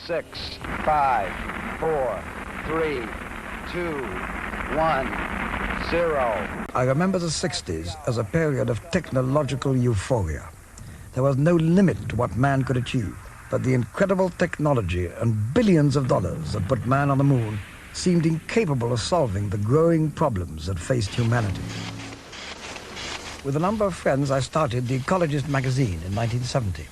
6, 5, 4, 3, 2, 1, 0. I remember the 60s as a period of technological euphoria. There was no limit to what man could achieve, but the incredible technology and billions of dollars that put man on the moon seemed incapable of solving the growing problems that faced humanity. With a number of friends, I started The Ecologist magazine in 1970.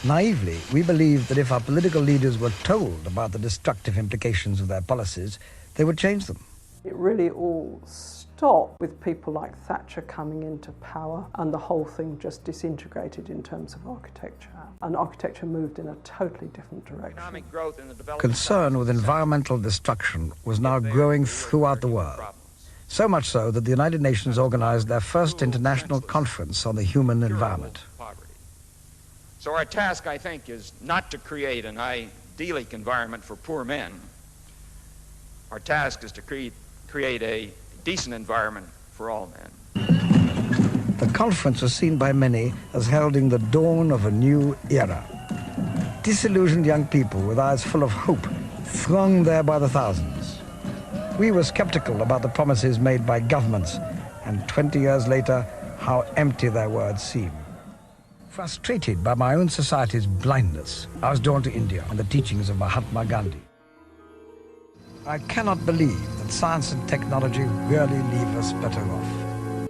Naively, we believed that if our political leaders were told about the destructive implications of their policies, they would change them. It really all stopped with people like Thatcher coming into power, and the whole thing just disintegrated in terms of architecture. And architecture moved in a totally different direction. Economic growth in the developing Concern with environmental destruction was now growing throughout the world. So much so that the United Nations organized their first international conference on the human environment. So our task, I think, is not to create an idyllic environment for poor men. Our task is to create a decent environment for all men. The conference was seen by many as heralding the dawn of a new era. Disillusioned young people with eyes full of hope thronged there by the thousands. We were skeptical about the promises made by governments, and 20 years later, how empty their words seem. Frustrated by my own society's blindness, I was drawn to India and the teachings of Mahatma Gandhi. I cannot believe that science and technology really leave us better off.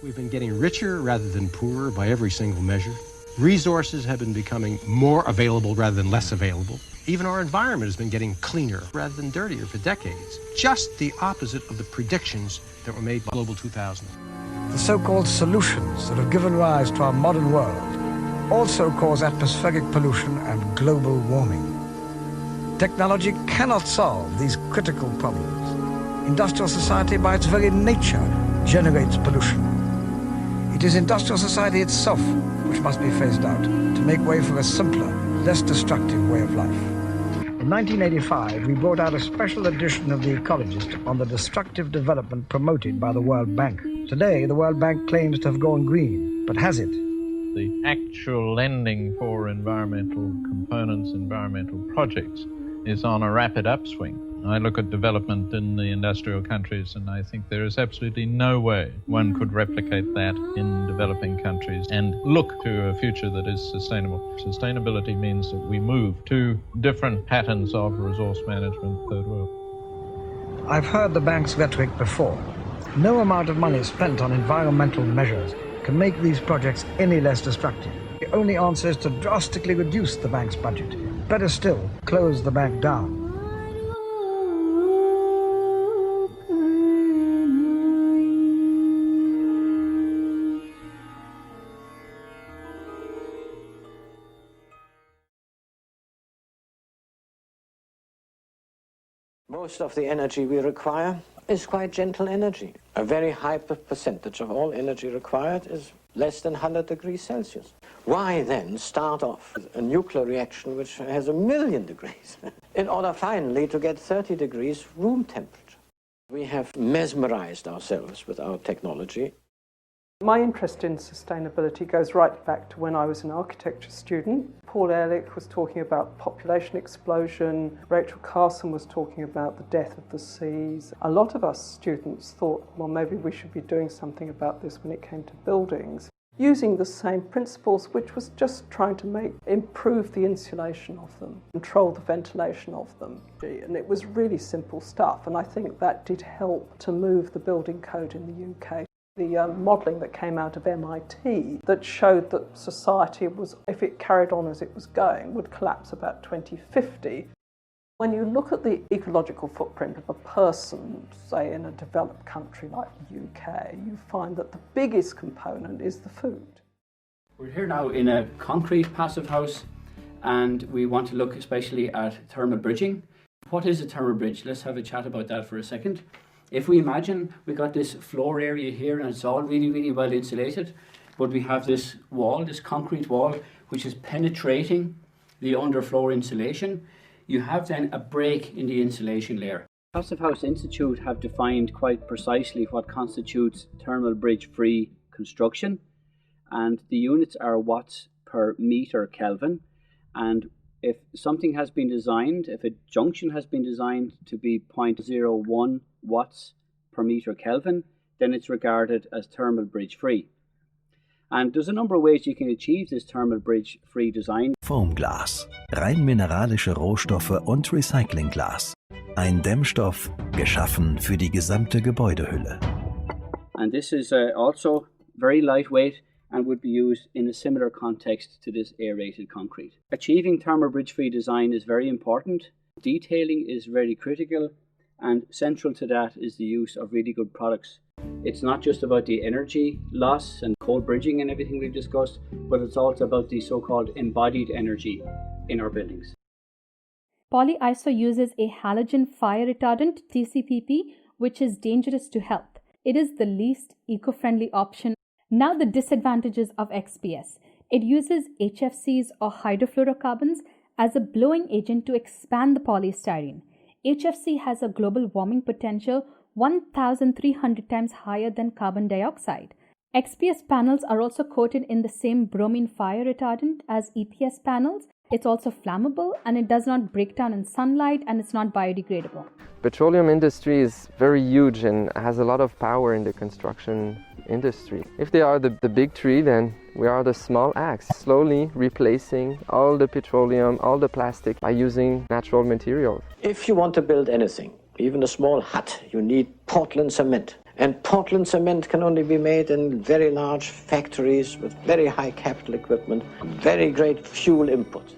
We've been getting richer rather than poorer by every single measure. Resources have been becoming more available rather than less available. Even our environment has been getting cleaner rather than dirtier for decades. Just the opposite of the predictions that were made by Global 2000. The so-called solutions that have given rise to our modern world also cause atmospheric pollution and global warming. Technology cannot solve these critical problems. Industrial society, by its very nature, generates pollution. It is industrial society itself which must be phased out to make way for a simpler, less destructive way of life. In 1985, we brought out a special edition of The Ecologist on the destructive development promoted by the World Bank. Today, the World Bank claims to have gone green, but has it? The actual lending for environmental components, environmental projects, is on a rapid upswing. I look at development in the industrial countries and I think there is absolutely no way one could replicate that in developing countries and look to a future that is sustainable. Sustainability means that we move to different patterns of resource management, third world. I've heard the bank's rhetoric before. No amount of money spent on environmental measures can make these projects any less destructive. The only answer is to drastically reduce the bank's budget. Better still, close the bank down. Most of the energy we require is quite gentle energy. A very high percentage of all energy required is less than 100 degrees Celsius. Why then start off with a nuclear reaction which has 1,000,000 degrees in order finally to get 30 degrees room temperature? We have mesmerized ourselves with our technology. My interest in sustainability goes right back to when I was an architecture student. Paul Ehrlich was talking about population explosion. Rachel Carson was talking about the death of the seas. A lot of us students thought, well, maybe we should be doing something about this when it came to buildings, using the same principles, which was just trying to improve the insulation of them, control the ventilation of them. And it was really simple stuff, and I think that did help to move the building code in the UK. The modelling that came out of MIT that showed that society was, if it carried on as it was going, would collapse about 2050. When you look at the ecological footprint of a person, say in a developed country like the UK, you find that the biggest component is the food. We're here now in a concrete passive house, and we want to look especially at thermal bridging. What is a thermal bridge? Let's have a chat about that for a second. If we imagine we got this floor area here and it's all really, really well insulated, but we have this wall, this concrete wall, which is penetrating the underfloor insulation, you have then a break in the insulation layer. Passive House Institute have defined quite precisely what constitutes thermal bridge-free construction, and the units are watts per metre Kelvin, and If something has been designed, if a junction has been designed to be 0.01 watts per meter Kelvin, then it's regarded as thermal bridge free. And there's a number of ways you can achieve this thermal bridge free design. Foamglas, rein mineralische Rohstoffe und Recyclingglas. Ein Dämmstoff, geschaffen für die gesamte Gebäudehülle. And this is also very lightweight and would be used in a similar context to this aerated concrete. Achieving thermal bridge free design is very important. Detailing is very critical, and central to that is the use of really good products. It's not just about the energy loss and cold bridging and everything we've discussed, but it's also about the so-called embodied energy in our buildings. Polyiso uses a halogen fire retardant, TCPP, which is dangerous to health. It is the least eco-friendly option. Now the disadvantages of XPS. It uses HFCs or hydrofluorocarbons as a blowing agent to expand the polystyrene. HFC has a global warming potential 1,300 times higher than carbon dioxide. XPS panels are also coated in the same bromine fire retardant as EPS panels. It's also flammable and it does not break down in sunlight and it's not biodegradable. Petroleum industry is very huge and has a lot of power in the construction industry. If they are the big tree, then we are the small axe, slowly replacing all the petroleum, all the plastic by using natural materials. If you want to build anything, even a small hut, you need Portland cement. And Portland cement can only be made in very large factories with very high capital equipment, very great fuel input.